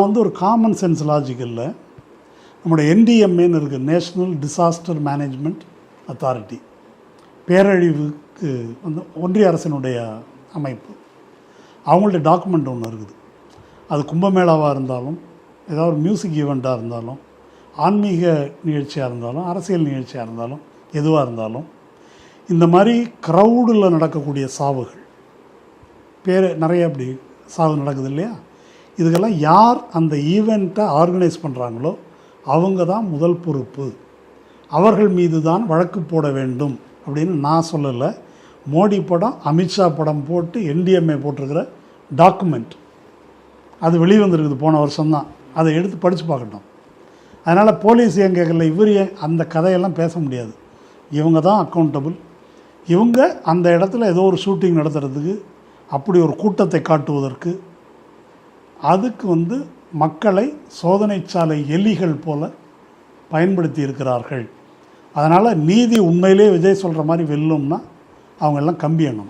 நான் வந்து ஒரு காமன் சென்ஸ் லாஜிக்கலில் நம்முடைய என்டிஎம்ஏன்னு இருக்குது, நேஷ்னல் டிசாஸ்டர் மேனேஜ்மெண்ட் அத்தாரிட்டி, பேரழிவுக்கு வந்து ஒன்றிய அரசினுடைய அமைப்பு. அவங்கள்ட்ட டாக்குமெண்ட் ஒன்று இருக்குது. அது கும்பமேளாவாக இருந்தாலும், ஏதாவது ஒரு மியூசிக் ஈவெண்ட்டாக இருந்தாலும், ஆன்மீக நிகழ்ச்சியாக இருந்தாலும், அரசியல் நிகழ்ச்சியாக இருந்தாலும், எதுவாக இருந்தாலும், இந்த மாதிரி க்ரௌடில் நடக்கக்கூடிய சாவுகள் நிறைய அப்படி சாவு நடக்குது இல்லையா, இதுக்கெல்லாம் யார் அந்த ஈவெண்ட்டை ஆர்கனைஸ் பண்ணுறாங்களோ அவங்க தான் முதல் பொறுப்பு, அவர்கள் மீது தான் வழக்கு போட வேண்டும் அப்படின்னு நான் சொல்லலை. மோடி படம், அமித்ஷா படம் போட்டு என்டிஎம்ஏ போட்டிருக்கிற டாக்குமெண்ட் அது வெளிவந்துருக்குது, போன வருஷம்தான். அதை எடுத்து படித்து பார்க்கட்டும். அதனால் போலீஸ் ஏன் கேட்கல, இவர் ஏன் அந்த கதையெல்லாம் பேச முடியாது. இவங்க தான் அக்கௌண்டபிள். இவங்க அந்த இடத்துல ஏதோ ஒரு ஷூட்டிங் நடத்துறதுக்கு, அப்படி ஒரு கூட்டத்தை காட்டுவதற்கு, அதுக்கு வந்து மக்களை சோதனைச்சாலை எலிகள் போல பயன்படுத்தி இருக்கிறார்கள். அதனால் நீதி உண்மையிலே விஜய் சொல்கிற மாதிரி வெல்லும்னா அவங்கெல்லாம் கம்பி எண்ணணும்.